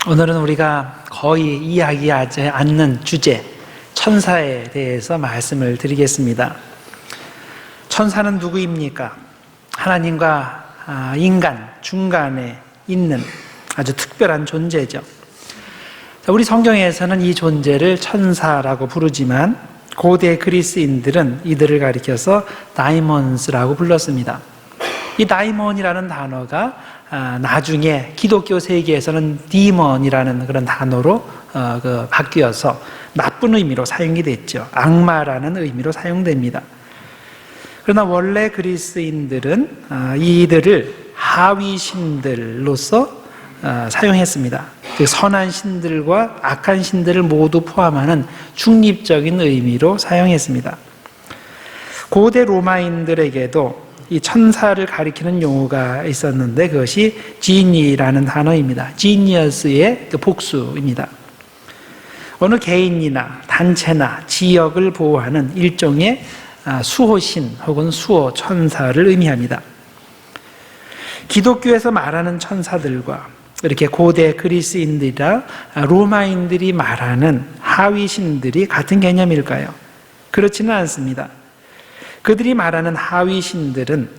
오늘은 우리가 거의 이야기하지 않는 주제, 천사에 대해서 말씀을 드리겠습니다. 천사는 누구입니까? 하나님과 인간 중간에 있는 아주 특별한 존재죠. 우리 성경에서는 이 존재를 천사라고 부르지만 고대 그리스인들은 이들을 가리켜서 다이몬스라고 불렀습니다. 이 다이몬이라는 단어가 나중에 기독교 세계에서는 디몬이라는 그런 단어로 바뀌어서 나쁜 의미로 사용이 됐죠. 악마라는 의미로 사용됩니다. 그러나 원래 그리스인들은 이들을 하위 신들로서 사용했습니다. 선한 신들과 악한 신들을 모두 포함하는 중립적인 의미로 사용했습니다. 고대 로마인들에게도 이 천사를 가리키는 용어가 있었는데 그것이 지니라는 단어입니다. 지니어스의 복수입니다. 어느 개인이나 단체나 지역을 보호하는 일종의 수호신 혹은 수호 천사를 의미합니다. 기독교에서 말하는 천사들과 이렇게 고대 그리스인들이나 로마인들이 말하는 하위신들이 같은 개념일까요? 그렇지는 않습니다. 그들이 말하는 하위신들은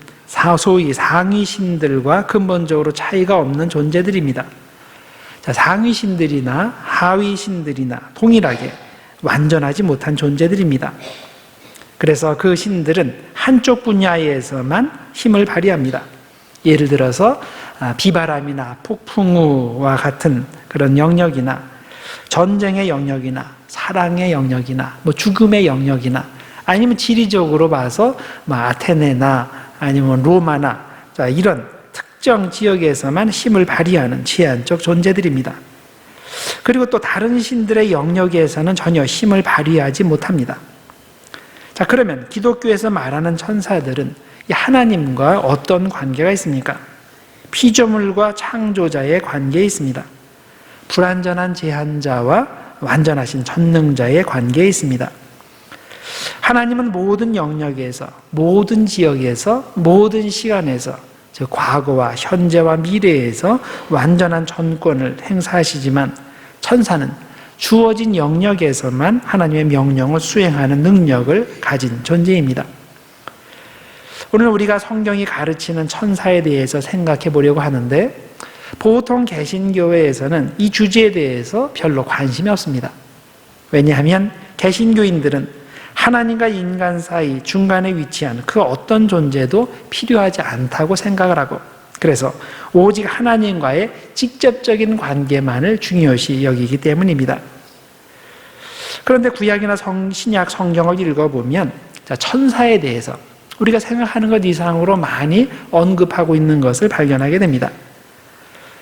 소위 상위신들과 근본적으로 차이가 없는 존재들입니다. 상위신들이나 하위신들이나 동일하게 완전하지 못한 존재들입니다. 그래서 그 신들은 한쪽 분야에서만 힘을 발휘합니다. 예를 들어서 비바람이나 폭풍우와 같은 그런 영역이나 전쟁의 영역이나 사랑의 영역이나 죽음의 영역이나 아니면 지리적으로 봐서 아테네나 아니면 로마나 이런 특정 지역에서만 힘을 발휘하는 제한적 존재들입니다. 그리고 또 다른 신들의 영역에서는 전혀 힘을 발휘하지 못합니다. 그러면 기독교에서 말하는 천사들은 하나님과 어떤 관계가 있습니까? 피조물과 창조자의 관계에 있습니다. 불완전한 제한자와 완전하신 전능자의 관계에 있습니다. 하나님은 모든 영역에서, 모든 지역에서, 모든 시간에서, 즉 과거와 현재와 미래에서 완전한 전권을 행사하시지만 천사는 주어진 영역에서만 하나님의 명령을 수행하는 능력을 가진 존재입니다. 오늘 우리가 성경이 가르치는 천사에 대해서 생각해 보려고 하는데 보통 개신교회에서는 이 주제에 대해서 별로 관심이 없습니다. 왜냐하면 개신교인들은 하나님과 인간 사이 중간에 위치한 그 어떤 존재도 필요하지 않다고 생각을 하고 그래서 오직 하나님과의 직접적인 관계만을 중요시 여기기 때문입니다. 그런데 구약이나 신약 성경을 읽어보면 천사에 대해서 우리가 생각하는 것 이상으로 많이 언급하고 있는 것을 발견하게 됩니다.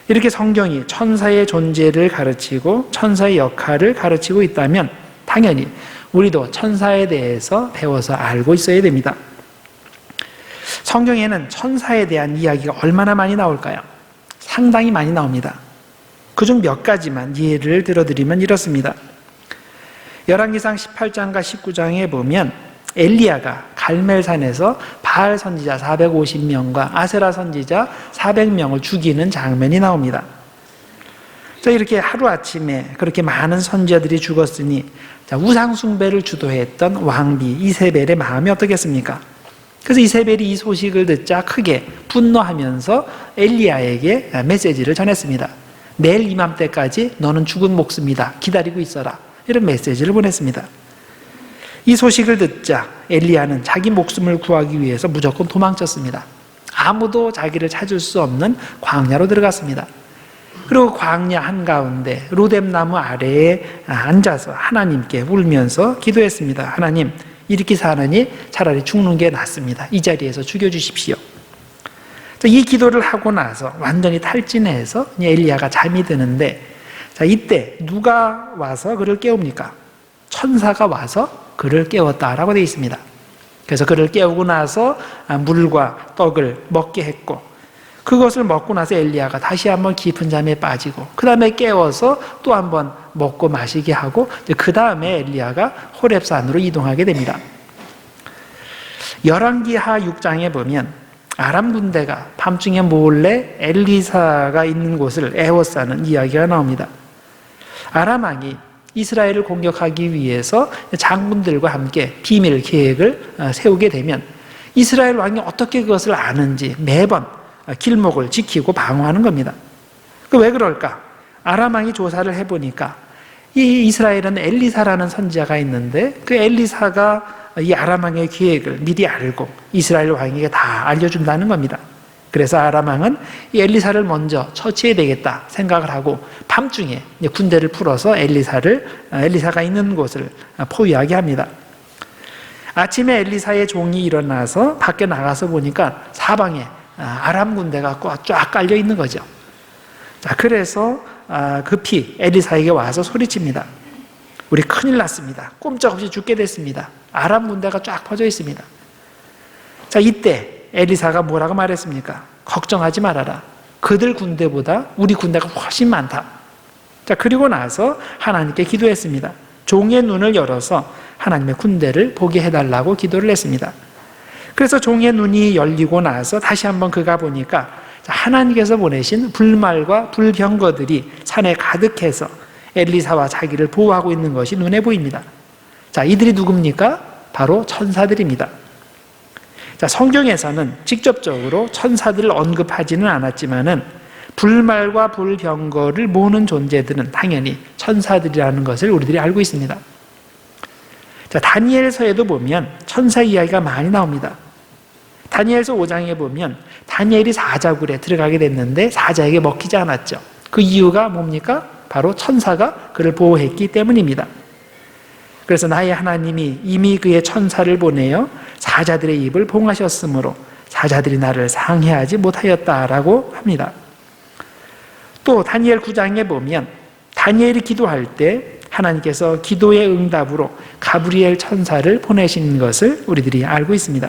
이렇게 성경이 천사의 존재를 가르치고 천사의 역할을 가르치고 있다면 당연히 우리도 천사에 대해서 배워서 알고 있어야 됩니다. 성경에는 천사에 대한 이야기가 얼마나 많이 나올까요? 상당히 많이 나옵니다. 그중 몇 가지만 예를 들어드리면 이렇습니다. 열왕기상 18장과 19장에 보면 엘리야가 갈멜산에서 바알 선지자 450명과 아세라 선지자 400명을 죽이는 장면이 나옵니다. 이렇게 하루아침에 그렇게 많은 선지자들이 죽었으니 우상 숭배를 주도했던 왕비 이세벨의 마음이 어떻겠습니까? 그래서 이세벨이 이 소식을 듣자 크게 분노하면서 엘리야에게 메시지를 전했습니다. 내일 이맘때까지 너는 죽은 목숨이다. 기다리고 있어라. 이런 메시지를 보냈습니다. 이 소식을 듣자 엘리야는 자기 목숨을 구하기 위해서 무조건 도망쳤습니다. 아무도 자기를 찾을 수 없는 광야로 들어갔습니다. 그리고 광야 한가운데 로뎀나무 아래에 앉아서 하나님께 울면서 기도했습니다. 하나님, 이렇게 사느니 차라리 죽는 게 낫습니다. 이 자리에서 죽여주십시오. 이 기도를 하고 나서 완전히 탈진해서 엘리야가 잠이 드는데 이때 누가 와서 그를 깨웁니까? 천사가 와서 그를 깨웠다라고 되어 있습니다. 그래서 그를 깨우고 나서 물과 떡을 먹게 했고 그것을 먹고 나서 엘리야가 다시 한번 깊은 잠에 빠지고 그 다음에 깨워서 또 한번 먹고 마시게 하고 그 다음에 엘리야가 호렙산으로 이동하게 됩니다. 열왕기하 6장에 보면 아람 군대가 밤중에 몰래 엘리사가 있는 곳을 에워싸는 이야기가 나옵니다. 아람 왕이 이스라엘을 공격하기 위해서 장군들과 함께 비밀 계획을 세우게 되면 이스라엘 왕이 어떻게 그것을 아는지 매번 길목을 지키고 방어하는 겁니다. 왜 그럴까? 아람 왕이 조사를 해보니까 이 이스라엘은 엘리사라는 선지자가 있는데 그 엘리사가 이 아람 왕의 계획을 미리 알고 이스라엘 왕에게 다 알려준다는 겁니다. 그래서 아람 왕은 이 엘리사를 먼저 처치해야 되겠다 생각을 하고 밤중에 군대를 풀어서 엘리사가 있는 곳을 포위하게 합니다. 아침에 엘리사의 종이 일어나서 밖에 나가서 보니까 사방에 아람 군대가 쫙 깔려 있는 거죠. 자, 그래서 급히 엘리사에게 와서 소리칩니다. 우리 큰일 났습니다. 꼼짝없이 죽게 됐습니다. 아람 군대가 쫙 퍼져 있습니다. 자, 이때 엘리사가 뭐라고 말했습니까? 걱정하지 말아라. 그들 군대보다 우리 군대가 훨씬 많다. 자, 그리고 나서 하나님께 기도했습니다. 종의 눈을 열어서 하나님의 군대를 보게 해달라고 기도를 했습니다. 그래서 종의 눈이 열리고 나서 다시 한번 그가 보니까 하나님께서 보내신 불말과 불병거들이 산에 가득해서 엘리사와 자기를 보호하고 있는 것이 눈에 보입니다. 자, 이들이 누굽니까? 바로 천사들입니다. 자, 성경에서는 직접적으로 천사들을 언급하지는 않았지만은 불말과 불병거를 모으는 존재들은 당연히 천사들이라는 것을 우리들이 알고 있습니다. 자, 다니엘서에도 보면 천사 이야기가 많이 나옵니다. 다니엘서 5장에 보면 다니엘이 사자굴에 들어가게 됐는데 사자에게 먹히지 않았죠. 그 이유가 뭡니까? 바로 천사가 그를 보호했기 때문입니다. 그래서 나의 하나님이 이미 그의 천사를 보내어 사자들의 입을 봉하셨으므로 사자들이 나를 상해하지 못하였다라고 합니다. 또 다니엘 9장에 보면 다니엘이 기도할 때 하나님께서 기도의 응답으로 가브리엘 천사를 보내신 것을 우리들이 알고 있습니다.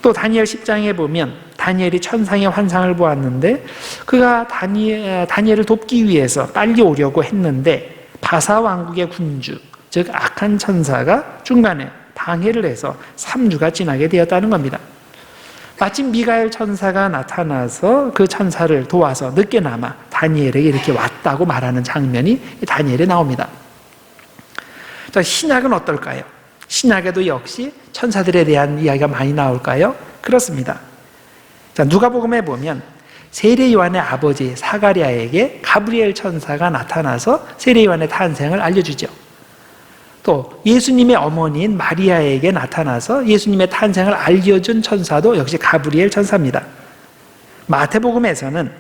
또 다니엘 10장에 보면 다니엘이 천상의 환상을 보았는데 그가 다니엘을 돕기 위해서 빨리 오려고 했는데 바사 왕국의 군주, 즉 악한 천사가 중간에 방해를 해서 3주가 지나게 되었다는 겁니다. 마침 미가엘 천사가 나타나서 그 천사를 도와서 늦게나마 다니엘에게 이렇게 왔다고 말하는 장면이 다니엘에 나옵니다. 자, 신약은 어떨까요? 신약에도 역시 천사들에 대한 이야기가 많이 나올까요? 그렇습니다. 자, 누가복음에 보면 세례 요한의 아버지 사가랴에게 가브리엘 천사가 나타나서 세례 요한의 탄생을 알려주죠. 또 예수님의 어머니인 마리아에게 나타나서 예수님의 탄생을 알려준 천사도 역시 가브리엘 천사입니다. 마태복음에서는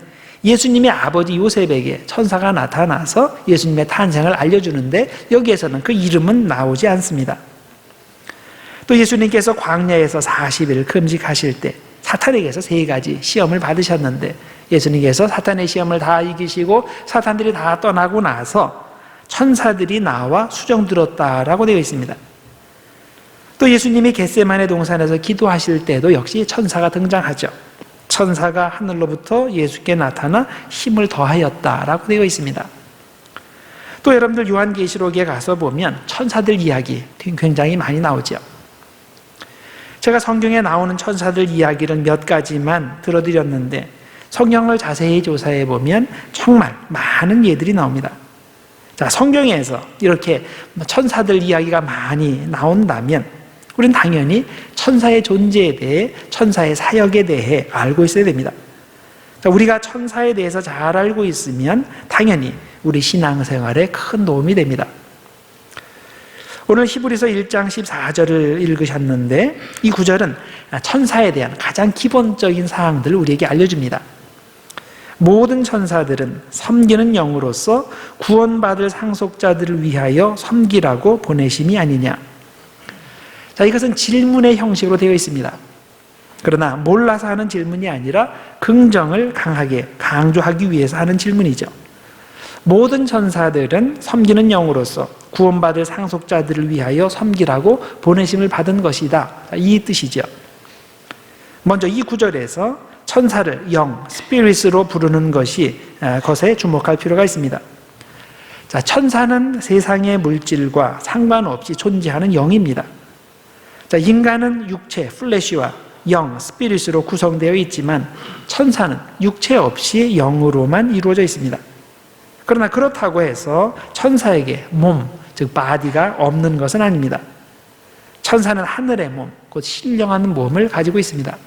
예수님의 아버지 요셉에게 천사가 나타나서 예수님의 탄생을 알려주는데 여기에서는 그 이름은 나오지 않습니다. 또 예수님께서 광야에서 40일 금식하실 때 사탄에게서 3가지 시험을 받으셨는데 예수님께서 사탄의 시험을 다 이기시고 사탄들이 다 떠나고 나서 천사들이 나와 수정 들었다라고 되어 있습니다. 또 예수님이 겟세마네 동산에서 기도하실 때도 역시 천사가 등장하죠. 천사가 하늘로부터 예수께 나타나 힘을 더하였다라고 되어 있습니다. 또 여러분들 요한계시록에 가서 보면 천사들 이야기 굉장히 많이 나오죠. 제가 성경에 나오는 천사들 이야기를 몇 가지만 들어드렸는데 성경을 자세히 조사해 보면 정말 많은 예들이 나옵니다. 자, 성경에서 이렇게 천사들 이야기가 많이 나온다면 우리는 당연히 천사의 존재에 대해, 천사의 사역에 대해 알고 있어야 됩니다. 자, 우리가 천사에 대해서 잘 알고 있으면 당연히 우리 신앙생활에 큰 도움이 됩니다. 오늘 히브리서 1장 14절을 읽으셨는데 이 구절은 천사에 대한 가장 기본적인 사항들을 우리에게 알려줍니다. 모든 천사들은 섬기는 영으로서 구원받을 상속자들을 위하여 섬기라고 보내심이 아니냐. 자, 이것은 질문의 형식으로 되어 있습니다. 그러나 몰라서 하는 질문이 아니라 긍정을 강하게 강조하기 위해서 하는 질문이죠. 모든 천사들은 섬기는 영으로서 구원받을 상속자들을 위하여 섬기라고 보내심을 받은 것이다. 이 뜻이죠. 먼저 이 구절에서 천사를 영, 스피릿으로 부르는 것에 주목할 필요가 있습니다. 자, 천사는 세상의 물질과 상관없이 존재하는 영입니다. 자, 인간은 육체, 플래시와 영, 스피릿으로 구성되어 있지만 천사는 육체 없이 영으로만 이루어져 있습니다. 그러나 그렇다고 해서 천사에게 몸, 즉 바디가 없는 것은 아닙니다. 천사는 하늘의 몸, 곧 신령한 몸을 가지고 있습니다.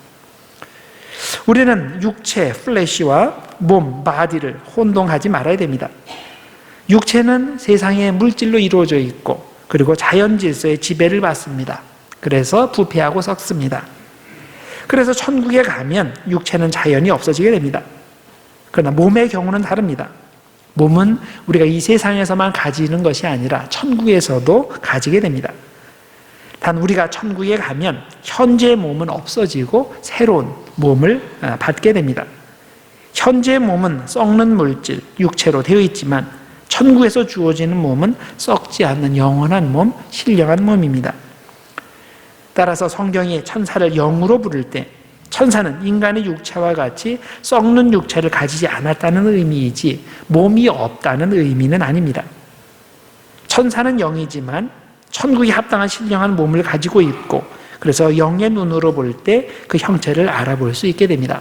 우리는 육체, 플래시와 몸, 바디를 혼동하지 말아야 됩니다. 육체는 세상의 물질로 이루어져 있고 그리고 자연 질서의 지배를 받습니다. 그래서 부패하고 썩습니다. 그래서 천국에 가면 육체는 자연히 없어지게 됩니다. 그러나 몸의 경우는 다릅니다. 몸은 우리가 이 세상에서만 가지는 것이 아니라 천국에서도 가지게 됩니다. 단 우리가 천국에 가면 현재 몸은 없어지고 새로운 몸을 받게 됩니다. 현재 몸은 썩는 물질, 육체로 되어 있지만 천국에서 주어지는 몸은 썩지 않는 영원한 몸, 신령한 몸입니다. 따라서 성경이 천사를 영으로 부를 때 천사는 인간의 육체와 같이 썩는 육체를 가지지 않았다는 의미이지 몸이 없다는 의미는 아닙니다. 천사는 영이지만 천국에 합당한 신령한 몸을 가지고 있고 그래서 영의 눈으로 볼 때 그 형체를 알아볼 수 있게 됩니다.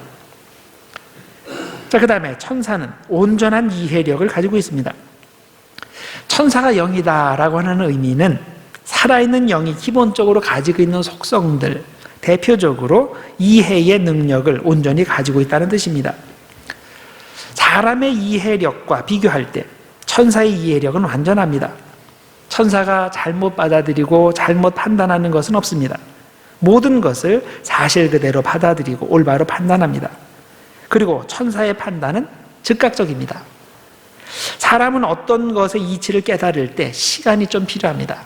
자, 그 다음에 천사는 온전한 이해력을 가지고 있습니다. 천사가 영이다라고 하는 의미는 살아있는 영이 기본적으로 가지고 있는 속성들, 대표적으로 이해의 능력을 온전히 가지고 있다는 뜻입니다. 사람의 이해력과 비교할 때 천사의 이해력은 완전합니다. 천사가 잘못 받아들이고 잘못 판단하는 것은 없습니다. 모든 것을 사실 그대로 받아들이고 올바로 판단합니다. 그리고 천사의 판단은 즉각적입니다. 사람은 어떤 것의 이치를 깨달을 때 시간이 좀 필요합니다.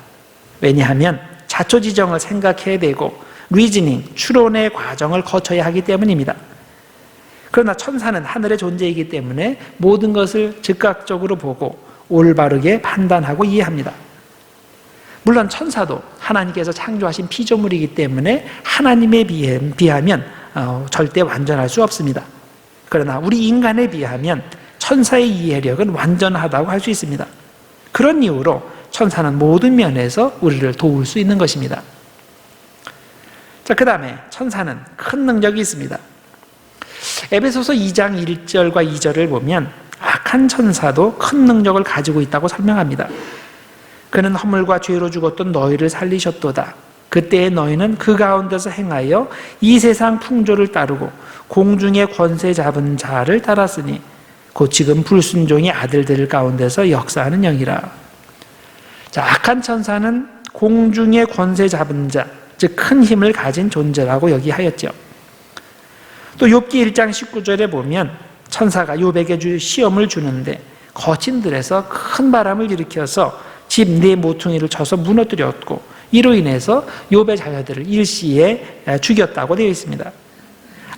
왜냐하면 자초지정을 생각해야 되고 리즈닝, 추론의 과정을 거쳐야 하기 때문입니다. 그러나 천사는 하늘의 존재이기 때문에 모든 것을 즉각적으로 보고 올바르게 판단하고 이해합니다. 물론 천사도 하나님께서 창조하신 피조물이기 때문에 하나님에 비하면 절대 완전할 수 없습니다. 그러나 우리 인간에 비하면 천사의 이해력은 완전하다고 할 수 있습니다. 그런 이유로 천사는 모든 면에서 우리를 도울 수 있는 것입니다. 자, 그 다음에 천사는 큰 능력이 있습니다. 에베소서 2장 1절과 2절을 보면 악한 천사도 큰 능력을 가지고 있다고 설명합니다. 그는 허물과 죄로 죽었던 너희를 살리셨도다. 그때의 너희는 그 가운데서 행하여 이 세상 풍조를 따르고 공중의 권세 잡은 자를 따랐으니 곧 지금 불순종의 아들들 가운데서 역사하는 영이라. 자, 악한 천사는 공중의 권세 잡은 자, 즉 큰 힘을 가진 존재라고 여기하였죠. 또 욥기 1장 19절에 보면 천사가 욥에게 시험을 주는데 거친 들에서 큰 바람을 일으켜서 집 네 모퉁이를 쳐서 무너뜨렸고 이로 인해서 욥의 자녀들을 일시에 죽였다고 되어 있습니다.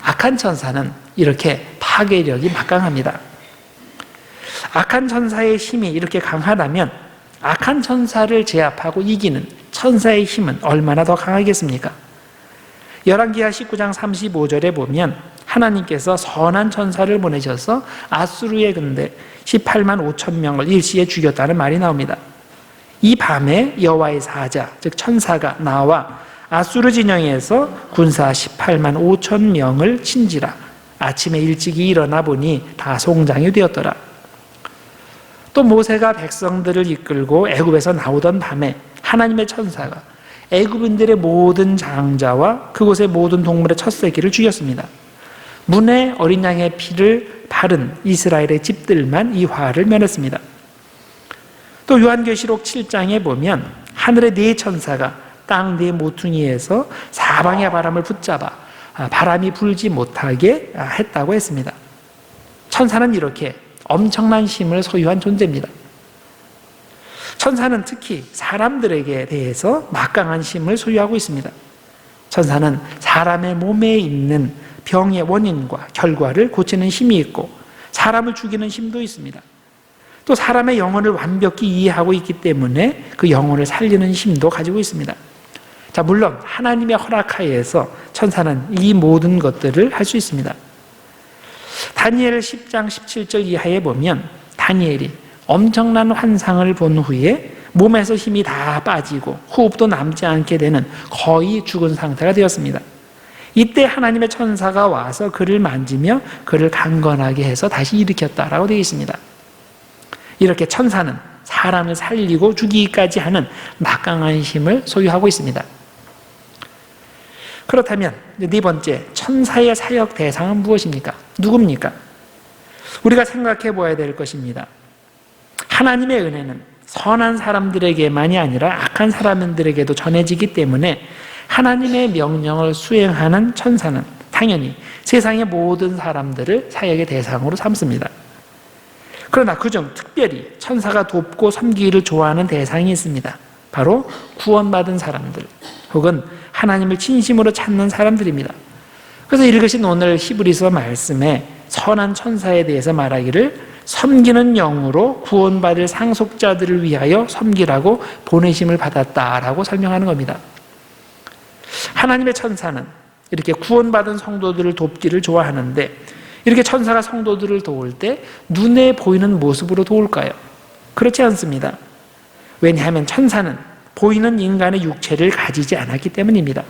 악한 천사는 이렇게 파괴력이 막강합니다. 악한 천사의 힘이 이렇게 강하다면 악한 천사를 제압하고 이기는 천사의 힘은 얼마나 더 강하겠습니까? 열왕기하 19장 35절에 보면 하나님께서 선한 천사를 보내셔서 아수르의 군대 18만 5천 명을 일시에 죽였다는 말이 나옵니다. 이 밤에 여호와의 사자, 즉 천사가 나와 아수르 진영에서 군사 18만 5천 명을 친지라. 아침에 일찍이 일어나 보니 다 송장이 되었더라. 또 모세가 백성들을 이끌고 애굽에서 나오던 밤에 하나님의 천사가 애굽인들의 모든 장자와 그곳의 모든 동물의 첫 새끼를 죽였습니다. 문에 어린 양의 피를 바른 이스라엘의 집들만 이 화를 면했습니다. 또 요한계시록 7장에 보면 하늘의 네 천사가 땅 네 모퉁이에서 사방의 바람을 붙잡아 바람이 불지 못하게 했다고 했습니다. 천사는 이렇게 엄청난 힘을 소유한 존재입니다. 천사는 특히 사람들에게 대해서 막강한 힘을 소유하고 있습니다. 천사는 사람의 몸에 있는 병의 원인과 결과를 고치는 힘이 있고 사람을 죽이는 힘도 있습니다. 또 사람의 영혼을 완벽히 이해하고 있기 때문에 그 영혼을 살리는 힘도 가지고 있습니다. 자, 물론 하나님의 허락하에서 천사는 이 모든 것들을 할 수 있습니다. 다니엘 10장 17절 이하에 보면 다니엘이 엄청난 환상을 본 후에 몸에서 힘이 다 빠지고 호흡도 남지 않게 되는 거의 죽은 상태가 되었습니다. 이때 하나님의 천사가 와서 그를 만지며 그를 강건하게 해서 다시 일으켰다라고 되어 있습니다. 이렇게 천사는 사람을 살리고 죽이기까지 하는 막강한 힘을 소유하고 있습니다. 그렇다면 네 번째, 천사의 사역 대상은 무엇입니까? 누굽니까? 우리가 생각해 보아야 될 것입니다. 하나님의 은혜는 선한 사람들에게만이 아니라 악한 사람들에게도 전해지기 때문에 하나님의 명령을 수행하는 천사는 당연히 세상의 모든 사람들을 사역의 대상으로 삼습니다. 그러나 그중 특별히 천사가 돕고 섬기기를 좋아하는 대상이 있습니다. 바로 구원받은 사람들 혹은 하나님을 진심으로 찾는 사람들입니다. 그래서 읽으신 오늘 히브리서 말씀에 선한 천사에 대해서 말하기를 섬기는 영으로 구원받을 상속자들을 위하여 섬기라고 보내심을 받았다라고 설명하는 겁니다. 하나님의 천사는 이렇게 구원받은 성도들을 돕기를 좋아하는데 이렇게 천사가 성도들을 도울 때 눈에 보이는 모습으로 도울까요? 그렇지 않습니다. 왜냐하면 천사는 보이는 인간의 육체를 가지지 않았기 때문입니다.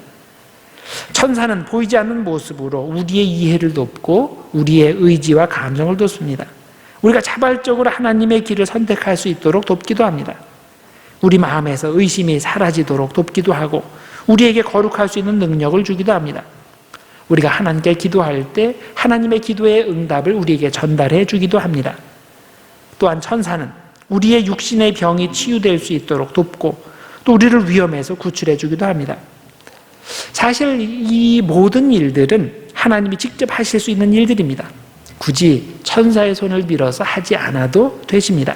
천사는 보이지 않는 모습으로 우리의 이해를 돕고 우리의 의지와 감정을 돕습니다. 우리가 자발적으로 하나님의 길을 선택할 수 있도록 돕기도 합니다. 우리 마음에서 의심이 사라지도록 돕기도 하고 우리에게 거룩할 수 있는 능력을 주기도 합니다. 우리가 하나님께 기도할 때 하나님의 기도의 응답을 우리에게 전달해 주기도 합니다. 또한 천사는 우리의 육신의 병이 치유될 수 있도록 돕고 또 우리를 위험에서 구출해 주기도 합니다. 사실 이 모든 일들은 하나님이 직접 하실 수 있는 일들입니다. 굳이 천사의 손을 빌어서 하지 않아도 되십니다.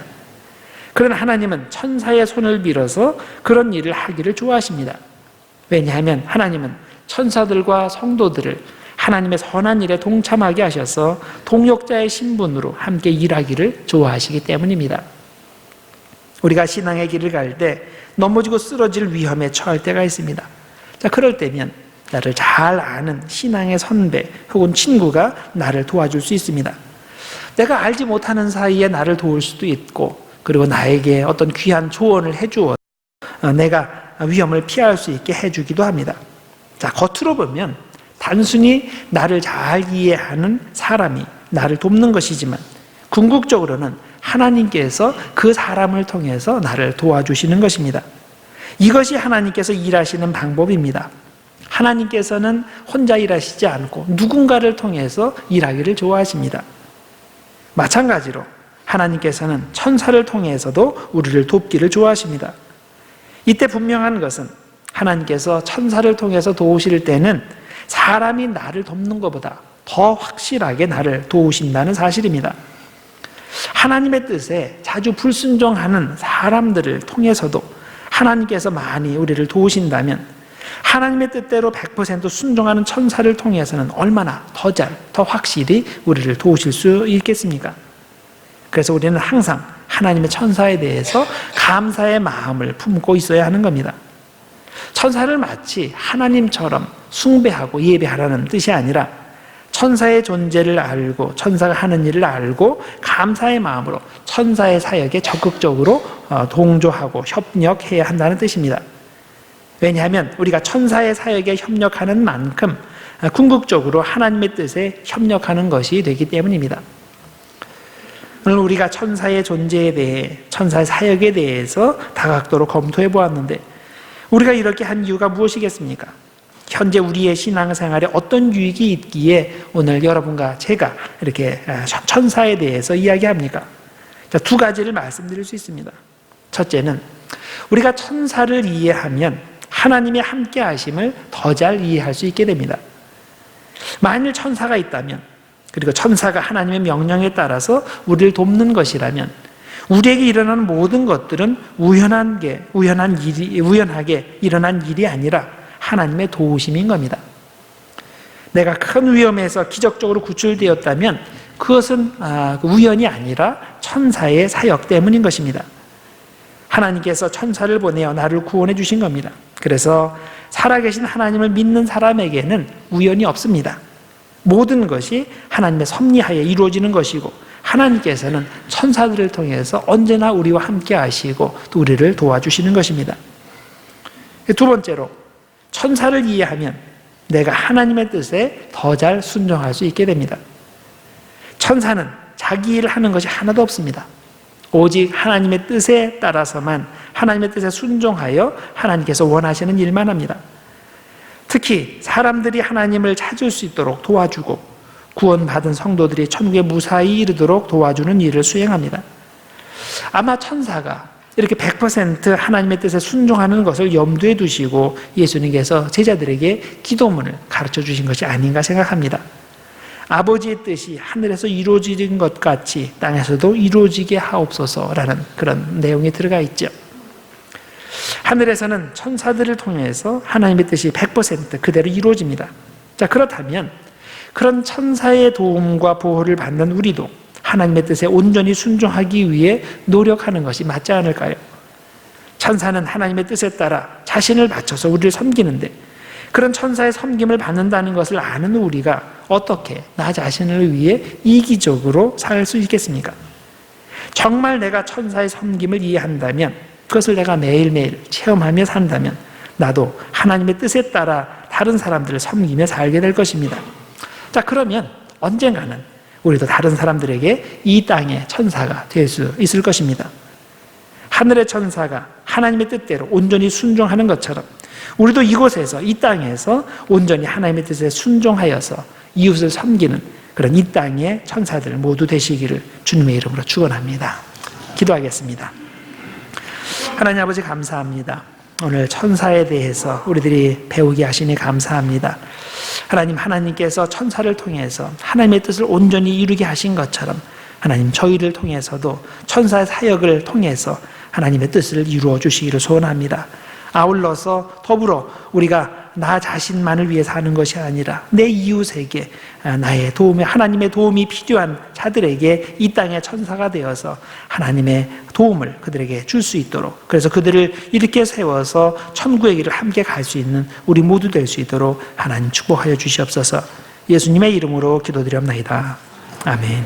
그러나 하나님은 천사의 손을 빌어서 그런 일을 하기를 좋아하십니다. 왜냐하면 하나님은 천사들과 성도들을 하나님의 선한 일에 동참하게 하셔서 동역자의 신분으로 함께 일하기를 좋아하시기 때문입니다. 우리가 신앙의 길을 갈 때 넘어지고 쓰러질 위험에 처할 때가 있습니다. 자, 그럴 때면 나를 잘 아는 신앙의 선배 혹은 친구가 나를 도와줄 수 있습니다. 내가 알지 못하는 사이에 나를 도울 수도 있고 그리고 나에게 어떤 귀한 조언을 해주어 내가 위험을 피할 수 있게 해주기도 합니다. 자, 겉으로 보면 단순히 나를 잘 이해하는 사람이 나를 돕는 것이지만 궁극적으로는 하나님께서 그 사람을 통해서 나를 도와주시는 것입니다. 이것이 하나님께서 일하시는 방법입니다. 하나님께서는 혼자 일하시지 않고 누군가를 통해서 일하기를 좋아하십니다. 마찬가지로 하나님께서는 천사를 통해서도 우리를 돕기를 좋아하십니다. 이때 분명한 것은 하나님께서 천사를 통해서 도우실 때는 사람이 나를 돕는 것보다 더 확실하게 나를 도우신다는 사실입니다. 하나님의 뜻에 자주 불순종하는 사람들을 통해서도 하나님께서 많이 우리를 도우신다면 하나님의 뜻대로 100% 순종하는 천사를 통해서는 얼마나 더 확실히 우리를 도우실 수 있겠습니까? 그래서 우리는 항상 하나님의 천사에 대해서 감사의 마음을 품고 있어야 하는 겁니다. 천사를 마치 하나님처럼 숭배하고 예배하라는 뜻이 아니라 천사의 존재를 알고 천사가 하는 일을 알고 감사의 마음으로 천사의 사역에 적극적으로 동조하고 협력해야 한다는 뜻입니다. 왜냐하면 우리가 천사의 사역에 협력하는 만큼 궁극적으로 하나님의 뜻에 협력하는 것이 되기 때문입니다. 오늘 우리가 천사의 존재에 대해 천사의 사역에 대해서 다각도로 검토해 보았는데 우리가 이렇게 한 이유가 무엇이겠습니까? 현재 우리의 신앙생활에 어떤 유익이 있기에 오늘 여러분과 제가 이렇게 천사에 대해서 이야기합니까? 자, 두 가지를 말씀드릴 수 있습니다. 첫째는 우리가 천사를 이해하면 하나님의 함께 하심을 더 잘 이해할 수 있게 됩니다. 만일 천사가 있다면 그리고 천사가 하나님의 명령에 따라서 우리를 돕는 것이라면 우리에게 일어나는 모든 것들은 우연하게 일어난 일이 아니라 하나님의 도우심인 겁니다. 내가 큰 위험에서 기적적으로 구출되었다면 그것은 우연이 아니라 천사의 사역 때문인 것입니다. 하나님께서 천사를 보내어 나를 구원해 주신 겁니다. 그래서 살아계신 하나님을 믿는 사람에게는 우연이 없습니다. 모든 것이 하나님의 섭리하에 이루어지는 것이고 하나님께서는 천사들을 통해서 언제나 우리와 함께 하시고 또 우리를 도와주시는 것입니다. 두 번째로 천사를 이해하면 내가 하나님의 뜻에 더 잘 순종할 수 있게 됩니다. 천사는 자기 일을 하는 것이 하나도 없습니다. 오직 하나님의 뜻에 따라서만, 하나님의 뜻에 순종하여 하나님께서 원하시는 일만 합니다. 특히 사람들이 하나님을 찾을 수 있도록 도와주고 구원받은 성도들이 천국에 무사히 이르도록 도와주는 일을 수행합니다. 아마 천사가 이렇게 100% 하나님의 뜻에 순종하는 것을 염두에 두시고 예수님께서 제자들에게 기도문을 가르쳐 주신 것이 아닌가 생각합니다. 아버지의 뜻이 하늘에서 이루어지는 것 같이 땅에서도 이루어지게 하옵소서라는 그런 내용이 들어가 있죠. 하늘에서는 천사들을 통해서 하나님의 뜻이 100% 그대로 이루어집니다. 자, 그렇다면 그런 천사의 도움과 보호를 받는 우리도 하나님의 뜻에 온전히 순종하기 위해 노력하는 것이 맞지 않을까요? 천사는 하나님의 뜻에 따라 자신을 바쳐서 우리를 섬기는데, 그런 천사의 섬김을 받는다는 것을 아는 우리가 어떻게 나 자신을 위해 이기적으로 살 수 있겠습니까? 정말 내가 천사의 섬김을 이해한다면, 그것을 내가 매일매일 체험하며 산다면 나도 하나님의 뜻에 따라 다른 사람들을 섬기며 살게 될 것입니다. 자, 그러면 언젠가는 우리도 다른 사람들에게 이 땅의 천사가 될 수 있을 것입니다. 하늘의 천사가 하나님의 뜻대로 온전히 순종하는 것처럼 우리도 이곳에서, 이 땅에서 온전히 하나님의 뜻에 순종하여서 이웃을 섬기는 그런 이 땅의 천사들 모두 되시기를 주님의 이름으로 축원합니다. 기도하겠습니다. 하나님 아버지, 감사합니다. 오늘 천사에 대해서 우리들이 배우게 하시니 감사합니다. 하나님, 하나님께서 천사를 통해서 하나님의 뜻을 온전히 이루게 하신 것처럼 하나님, 저희를 통해서도 천사의 사역을 통해서 하나님의 뜻을 이루어 주시기를 소원합니다. 아울러서 더불어 우리가 나 자신만을 위해 사는 것이 아니라 내 이웃에게 나의 도움이, 하나님의 도움이 필요한 자들에게 이 땅의 천사가 되어서 하나님의 도움을 그들에게 줄 수 있도록, 그래서 그들을 이렇게 세워서 천국의 길을 함께 갈 수 있는 우리 모두 될 수 있도록 하나님 축복하여 주시옵소서. 예수님의 이름으로 기도드렸나이다. 아멘.